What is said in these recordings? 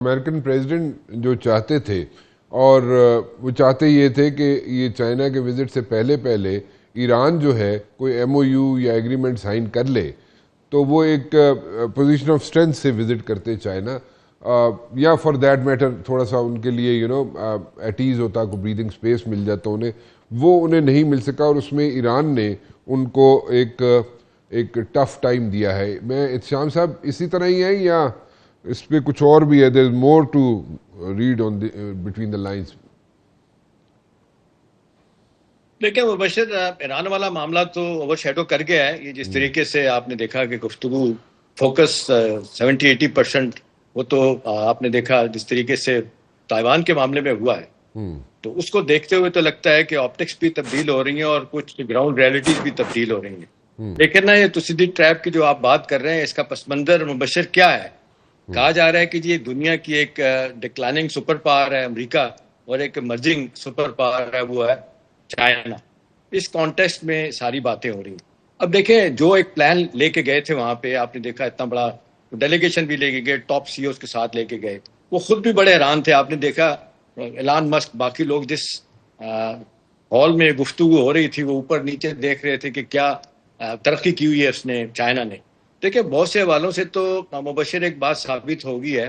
American president جو چاہتے تھے اور وہ چاہتے یہ تھے کہ یہ چائنا کے وزٹ سے پہلے ایران جو ہے کوئی ایم او یو یا ایگریمنٹ سائن کر لے تو وہ ایک پوزیشن آف اسٹرینتھ سے وزٹ کرتے چائنا، یا فار دیٹ میٹر تھوڑا سا ان کے لیے ایٹ ایز ہوتا، کو بریدنگ اسپیس مل جاتا انہیں، وہ انہیں نہیں مل سکا اور اس میں ایران نے ان کو ایک ٹف ٹائم دیا ہے۔ میں احتشام صاحب اسی طرح ہی ہیں یا اس پہ کچھ اور بھی ہے؟ There is more to read on between the lines. دیکھیں مبشر، ایران والا معاملہ تو اوور شیڈو کر گیا ہے۔ یہ جس طریقے سے آپ نے دیکھا کہ گفتگو فوکس 70-80% وہ تو آپ نے دیکھا جس طریقے سے تائیوان کے معاملے میں ہوا ہے، تو اس کو دیکھتے ہوئے تو لگتا ہے کہ آپٹکس بھی تبدیل ہو رہی ہیں اور کچھ گراؤنڈ ریئلٹیز بھی تبدیل ہو رہی ہیں۔ لیکن نا یہ تسیدی ٹریپ کی جو آپ بات کر رہے ہیں، اس کا پس منظر مبشر کیا ہے؟ کہا جا رہا ہے کہ یہ دنیا کی ایک ڈکلائننگ سپر پاور ہے امریکہ، اور ایک مرجنگ سپر پاور ہے وہ ہے چائنا۔ اس کانٹیکسٹ میں ساری باتیں ہو رہی ہیں۔ اب دیکھیں، جو ایک پلان لے کے گئے تھے وہاں پہ، آپ نے دیکھا اتنا بڑا ڈیلیگیشن بھی لے کے گئے، ٹاپ سی اوز کے ساتھ لے کے گئے، وہ خود بھی بڑے حیران تھے۔ آپ نے دیکھا ایلان مسک، باقی لوگ جس ہال میں گفتگو ہو رہی تھی وہ اوپر نیچے دیکھ رہے تھے کہ کیا ترقی کی ہوئی ہے اس نے، چائنا نے۔ دیکھیں بہت سے حوالوں سے تو مبشر ایک بات ثابت ہوگی ہے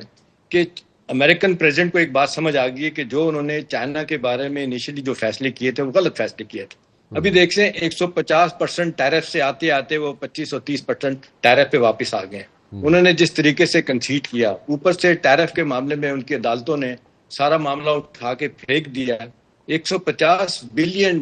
کہ امریکن پریزیڈنٹ کو ایک بات سمجھ آ گئی ہے کہ جو انہوں نے چائنا کے بارے میں انیشلی جو فیصلے کیے تھے وہ غلط فیصلے کیے تھے۔ ابھی دیکھ لیں 150% ٹیرف سے آتے آتے وہ 25-30% ٹیرف پہ واپس آ گئے۔ انہوں نے جس طریقے سے کنسیڈ کیا، اوپر سے ٹیرف کے معاملے میں ان کی عدالتوں نے سارا معاملہ اٹھا کے پھینک دیا۔ $150 بلین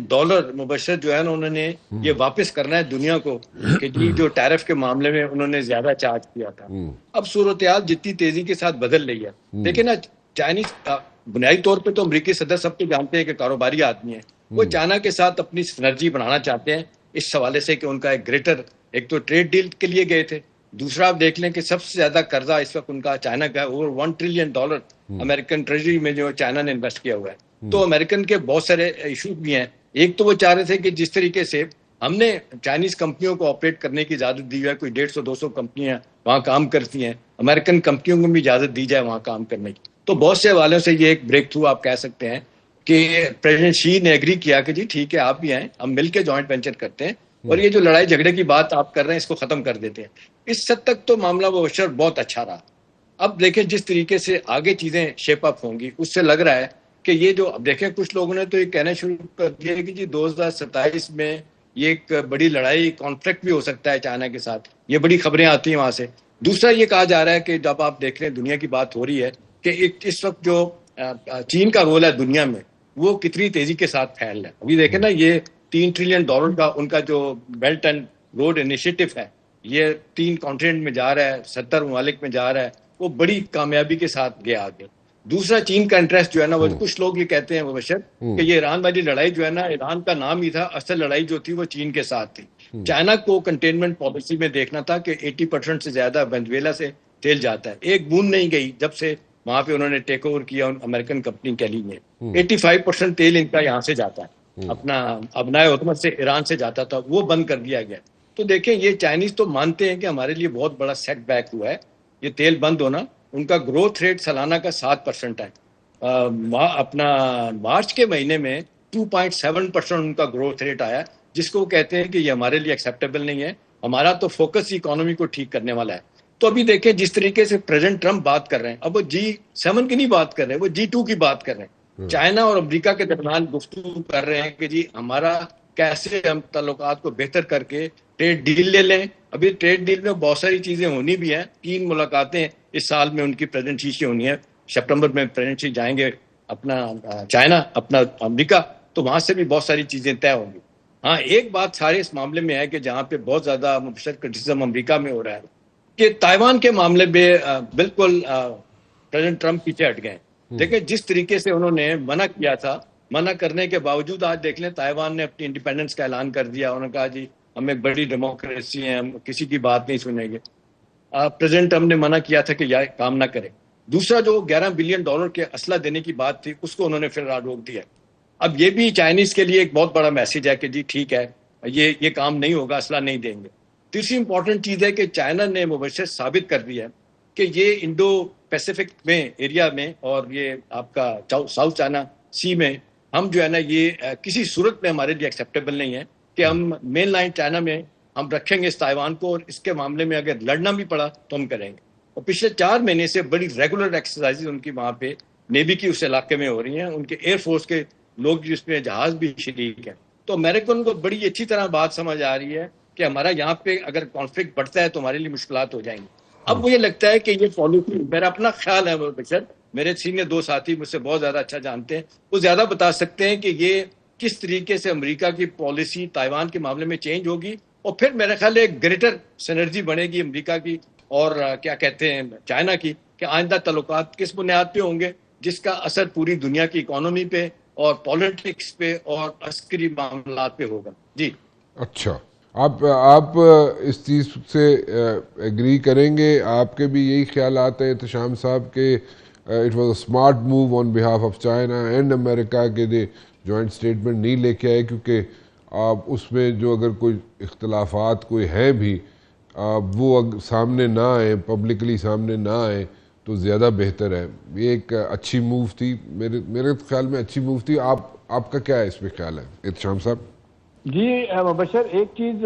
مبشر جو ہے نا، انہوں نے یہ واپس کرنا ہے دنیا کو کہ جی جو ٹیرف کے معاملے میں انہوں نے زیادہ چارج کیا تھا۔ اب صورتحال جتنی تیزی کے ساتھ بدل رہی ہے، لیکن نا چائنیز بنیادی طور پہ تو امریکی صدر سب تو جانتے ہیں کہ کاروباری آدمی ہیں، وہ چائنا کے ساتھ اپنی سنرجی بڑھانا چاہتے ہیں اس حوالے سے کہ ان کا ایک گریٹر، ایک تو ٹریڈ ڈیل کے لیے گئے تھے، دوسرا آپ دیکھ لیں کہ سب سے زیادہ قرضہ اس وقت ان کا چائنا کا اوور $1 ٹریلین امریکن ٹریجری میں جو چائنا نے انویسٹ کیا ہوا ہے۔ تو امریکن کے بہت سارے ایشو بھی ہیں۔ ایک تو وہ چاہ رہے تھے کہ جس طریقے سے ہم نے چائنیز کمپنیوں کو آپریٹ کرنے کی اجازت دی ہے، کوئی 150-200 کمپنیاں وہاں کام کرتی ہیں، امریکن کمپنیوں کو بھی اجازت دی جائے وہاں کام کرنے کی۔ تو بہت سے حوالوں سے یہ ایک بریک تھرو آپ کہہ سکتے ہیں کہ پریزیڈنٹ شی نے ایگری کیا کہ جی ٹھیک ہے آپ بھی آئیں، ہم مل کے جوائنٹ وینچر کرتے ہیں اور یہ جو لڑائی جھگڑے کی بات آپ کر رہے ہیں اس کو ختم کر دیتے ہیں۔ اس حد تک تو معاملہ وہ بہت اچھا رہا۔ اب دیکھیں جس طریقے سے آگے چیزیں شیپ اپ ہوں گی، اس سے لگ رہا ہے کہ یہ جو اب دیکھیں کچھ لوگوں نے تو یہ کہنا شروع کر دیا کہ جی 2027 میں یہ ایک بڑی لڑائی کانفلکٹ بھی ہو سکتا ہے چائنا کے ساتھ، یہ بڑی خبریں آتی ہیں وہاں سے۔ دوسرا یہ کہا جا رہا ہے کہ جب آپ دیکھ رہے ہیں دنیا کی بات ہو رہی ہے کہ اس وقت جو چین کا رول ہے دنیا میں وہ کتنی تیزی کے ساتھ پھیل رہا ہے۔ ابھی دیکھیں نا یہ $3 ٹریلین کا ان کا جو بیلٹ اینڈ روڈ انیشیٹو ہے، یہ 3 کانٹیننٹ میں جا رہا ہے، 70 ممالک میں جا رہا ہے، وہ بڑی کامیابی کے ساتھ گیا آگے۔ دوسرا چین کا انٹرسٹ جو ہے نا، وہ کچھ لوگ یہ کہتے ہیں مبشر کہ یہ ایران والی لڑائی جو ہے نا، ایران کا نام ہی تھا، اصل لڑائی جو تھی وہ چین کے ساتھ تھی۔ چائنا کو کنٹینمنٹ پالیسی میں دیکھنا تھا کہ 80% سے زیادہ وینزویلا سے تیل جاتا ہے، ایک بوند نہیں گئی جب سے وہاں پہ انہوں نے ٹیک اوور کیا امریکن کمپنی کیلی میں۔ 85% تیل ان کا یہاں سے جاتا ہے، اپنا ابنائے حکومت سے ایران سے جاتا تھا، وہ بند کر دیا گیا۔ تو دیکھیں یہ چائنیز تو مانتے ہیں کہ ہمارے لیے بہت بڑا سیٹ بیک ہوا ہے یہ تیل بند ہونا۔ ان کا گروتھ ریٹ سالانہ کا 7% ہے، اپنا مارچ کے مہینے میں 2.7% ان کا گروتھ ریٹ آیا، جس کو وہ کہتے ہیں کہ یہ ہمارے لیے ایکسیپٹیبل نہیں ہے، ہمارا تو فوکس اکانومی کو ٹھیک کرنے والا ہے۔ تو ابھی دیکھیں جس طریقے سے پریزیڈنٹ ٹرمپ بات کر رہے ہیں، اب وہ G7 کی نہیں بات کر رہے ہیں، وہ G2 کی بات کر رہے ہیں۔ چائنا اور امریکہ کے درمیان گفتگو کر رہے ہیں کہ جی ہمارا کیسے ہم تعلقات کو بہتر کر کے ٹریڈ ڈیل لے لیں۔ ابھی ٹریڈ ڈیل میں بہت ساری چیزیں ہونی بھی ہیں، 3 ملاقاتیں اس سال میں ان کی پریزیڈنٹ شی سے ہونی ہے۔ سپٹمبر میں پریزیڈنٹ شی جائیں گے اپنا چائنا، اپنا امریکہ، تو وہاں سے بھی بہت ساری چیزیں طے ہوں گی۔ ہاں ایک بات سارے اس معاملے میں ہے کہ جہاں پہ بہت زیادہ مبشر کرٹیسزم امریکہ میں ہو رہا ہے کہ تائیوان کے معاملے میں بالکل پریزیڈنٹ ٹرمپ پیچھے ہٹ گئے۔ دیکھیں جس طریقے سے انہوں نے منع کیا تھا، منع کرنے کے باوجود آج دیکھ لیں تائیوان نے اپنی انڈیپینڈنس کا اعلان کر دیا۔ انہوں نے کہا جی ہم ایک بڑی ڈیموکریسی ہیں، ہم کسی کی بات نہیں سنیں گے۔ پریزیڈنٹ ٹرمپ نے منع کیا تھا کہ یہ کام نہ کرے۔ دوسرا جو $11 بلین کے اسلحہ دینے کی بات تھی، اس کو انہوں نے پھر روک دیا۔ اب یہ بھی چائنیز کے لیے ایک بہت بڑا میسج ہے کہ جی ٹھیک ہے یہ کام نہیں ہوگا، اسلحہ نہیں دیں گے۔ تیسری امپورٹنٹ چیز ہے کہ چائنا نے مبشر ثابت کر دیا ہے کہ یہ انڈو پیسیفک میں ایریا میں اور یہ آپ کا ساؤتھ چائنا سی میں ہم جو ہے نا یہ کسی صورت میں ہمارے لیے ایکسیپٹیبل نہیں ہے کہ ہم مین لائن چائنا میں ہم رکھیں گے اس تائیوان کو، اور اس کے معاملے میں اگر لڑنا بھی پڑا تو ہم کریں گے. اور پچھلے 4 مہینے سے بڑی ریگولر ایکسرسائز ان کی وہاں پہ نیوی کی اس علاقے میں ہو رہی ہیں، ان کے ایئر فورس کے لوگ جس میں جہاز بھی شریک ہیں. تو امریکن کو بڑی اچھی طرح بات سمجھ آ رہی ہے کہ ہمارا یہاں پہ اگر کانفلکٹ بڑھتا ہے تو ہمارے لیے مشکلات ہو جائیں گی. اب مجھے لگتا ہے کہ یہ پالیسی، میرا اپنا خیال ہے بشر، میرے سینئر 2 ساتھی مجھ سے بہت زیادہ اچھا جانتے ہیں، وہ زیادہ بتا سکتے ہیں کہ یہ کس طریقے سے امریکہ کی پالیسی تائیوان کے معاملے میں چینج ہوگی، اور پھر میرا خیال ہے ایک گریٹر سینرجی بنے گی امریکہ کی اور کیا کہتے ہیں چائنا کی، کہ آئندہ تعلقات کس بنیاد پہ ہوں گے، جس کا اثر پوری دنیا کی اکانومی پہ اور پالیٹکس پہ اور عسکری معاملات پہ ہوگا. جی اچھا، آپ اس چیز سے ایگری کریں گے؟ آپ کے بھی یہی خیالات ہیں احتشام صاحب کہ it was a smart move on behalf of China and America کے دے جوائنٹ اسٹیٹمنٹ نہیں لے کے آئے، کیونکہ آپ اس میں جو اگر کوئی اختلافات کوئی ہیں بھی وہ سامنے نہ آئیں، پبلکلی سامنے نہ آئیں تو زیادہ بہتر ہے. یہ ایک اچھی موو تھی، میرے خیال میں اچھی موو تھی. آپ کا کیا اس میں خیال ہے احتشام صاحب؟ جی مبشر، ایک چیز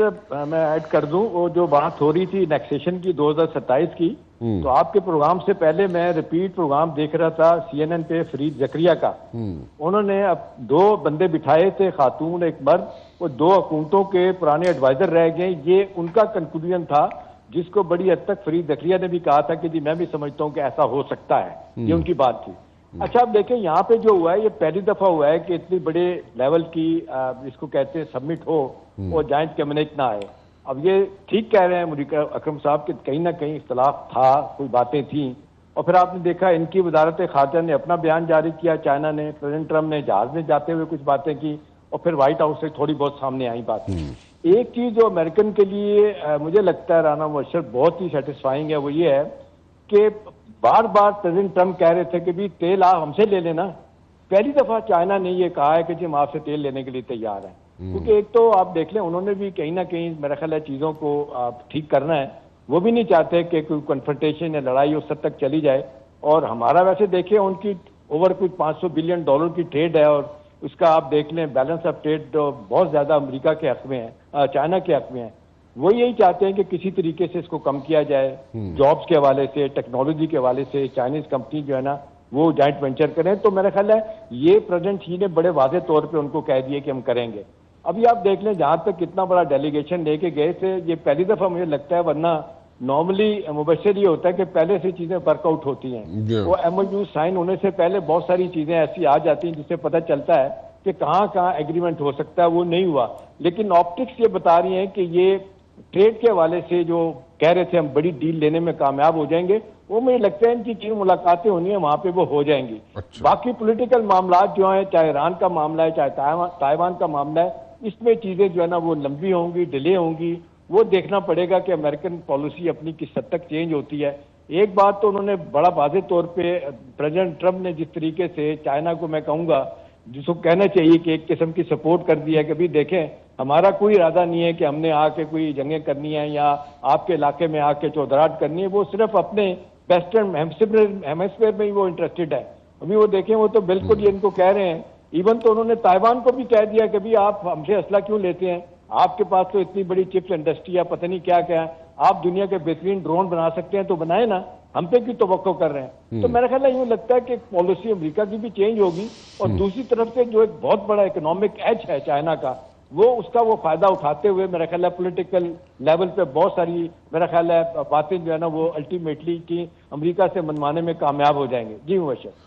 میں ایڈ کر دوں، وہ جو بات ہو رہی تھی انیکسیشن کی 2027 کی، تو آپ کے پروگرام سے پہلے میں ریپیٹ پروگرام دیکھ رہا تھا CNN پہ فرید زکریہ کا. انہوں نے اب 2 بندے بٹھائے تھے، خاتون ایک مرد، وہ 2 حکومتوں کے پرانے ایڈوائزر رہ گئے. یہ ان کا کنکلوژن تھا جس کو بڑی حد تک فرید زکریہ نے بھی کہا تھا کہ جی میں بھی سمجھتا ہوں کہ ایسا ہو سکتا ہے. یہ ان کی بات تھی. اچھا اب دیکھیں یہاں پہ جو ہوا ہے، یہ پہلی دفعہ ہوا ہے کہ اتنی بڑے لیول کی جس کو کہتے ہیں سبمٹ ہو اور جوائنٹ کیبنٹ نہ آئے. اب یہ ٹھیک کہہ رہے ہیں ملک اکرم صاحب کہ کہیں نہ کہیں اختلاف تھا، کوئی باتیں تھیں، اور پھر آپ نے دیکھا ان کی وزارت خارجہ نے اپنا بیان جاری کیا، چائنا نے، پریزیڈنٹ ٹرمپ نے جہاز میں جاتے ہوئے کچھ باتیں کی، اور پھر وائٹ ہاؤس سے تھوڑی بہت سامنے آئی باتیں. ایک چیز جو امریکن کے لیے مجھے لگتا ہے رانا مبشر بہت ہی سیٹسفائنگ ہے، وہ یہ ہے کہ بار بار پریزیڈنٹ ٹرمپ کہہ رہے تھے کہ بھی تیل آپ ہم سے لے لینا. پہلی دفعہ چائنا نے یہ کہا ہے کہ جی ہم آپ سے تیل لینے کے لیے تیار ہیں. کیونکہ ایک تو آپ دیکھ لیں انہوں نے بھی کہیں نہ کہیں میرا خیال ہے چیزوں کو ٹھیک کرنا ہے. وہ بھی نہیں چاہتے کہ کوئی کنفرنٹیشن یا لڑائی اس حد تک چلی جائے. اور ہمارا ویسے دیکھیں ان کی اوور کچھ $500 بلین کی ٹریڈ ہے، اور اس کا آپ دیکھ لیں بیلنس آف ٹریڈ بہت زیادہ امریکہ کے حق میں ہے، چائنا کے حق میں ہے. وہ یہی چاہتے ہیں کہ کسی طریقے سے اس کو کم کیا جائے، جابس کے حوالے سے، ٹیکنالوجی کے حوالے سے چائنیز کمپنی جو ہے نا وہ جوائنٹ وینچر کریں. تو میرا خیال ہے یہ پریزیڈنٹ ہی نے بڑے واضح طور پہ ان کو کہہ دیے کہ ہم کریں گے. ابھی آپ دیکھ لیں جہاں تک کتنا بڑا ڈیلیگیشن لے کے گئے تھے، یہ پہلی دفعہ مجھے لگتا ہے، ورنہ نارملی مبشر یہ ہوتا ہے کہ پہلے سے چیزیں ورک آؤٹ ہوتی ہیں. وہ MOU سائن ہونے سے پہلے بہت ساری چیزیں ایسی آ جاتی ہیں جس سے پتہ چلتا ہے کہ کہاں کہاں ایگریمنٹ ہو سکتا ہے. وہ نہیں ہوا، لیکن آپٹکس یہ بتا رہی ہیں کہ یہ ٹریڈ کے حوالے سے جو کہہ رہے تھے ہم بڑی ڈیل لینے میں کامیاب ہو جائیں گے، وہ مجھے لگتا ہے ان کی 3 ملاقاتیں ہونی ہیں وہاں پہ وہ ہو جائیں گی. باقی پولیٹیکل معاملات جو ہیں، چاہے ایران کا معاملہ ہے، چاہے تائیوان کا معاملہ ہے، اس میں چیزیں جو ہے نا وہ لمبی ہوں گی، ڈیلے ہوں گی. وہ دیکھنا پڑے گا کہ امریکن پالیسی اپنی کس حد تک چینج ہوتی ہے. ایک بات تو انہوں نے بڑا واضح طور پہ پریزیڈنٹ ٹرمپ نے جس طریقے سے چائنا کو میں کہوں گا جس کو کہنا چاہیے کہ ایک قسم کی سپورٹ کر دی ہے کہ بھی دیکھیں ہمارا کوئی ارادہ نہیں ہے کہ ہم نے آ کے کوئی جنگیں کرنی ہیں یا آپ کے علاقے میں آ کے چودراہٹ کرنی ہے. وہ صرف اپنے ویسٹرن ہیمسفیئر میں ہی وہ انٹرسٹڈ ہے. ابھی وہ دیکھیں وہ تو بالکل یہ ان کو کہہ رہے ہیں. ایون تو انہوں نے تائیوان کو بھی کہہ دیا کہ بھی آپ ہم سے اسلحہ کیوں لیتے ہیں، آپ کے پاس تو اتنی بڑی چپس انڈسٹری ہے، پتہ نہیں کیا کیا ہے، آپ دنیا کے بہترین ڈرون بنا سکتے ہیں تو بنائیں نا، ہم پہ کیوں توقع کر رہے ہیں. تو میرا خیال ہے یوں لگتا ہے کہ پالیسی امریکہ کی بھی چینج ہوگی، اور دوسری طرف سے جو ایک بہت بڑا اکنامک ایج ہے چائنا کا، وہ اس کا وہ فائدہ اٹھاتے ہوئے میرا خیال ہے پولیٹیکل لیول پہ بہت ساری میرا خیال ہے باتیں جو ہے نا وہ الٹیمیٹلی کی امریکہ سے منوانے میں کامیاب ہو جائیں گے. جی مبشر.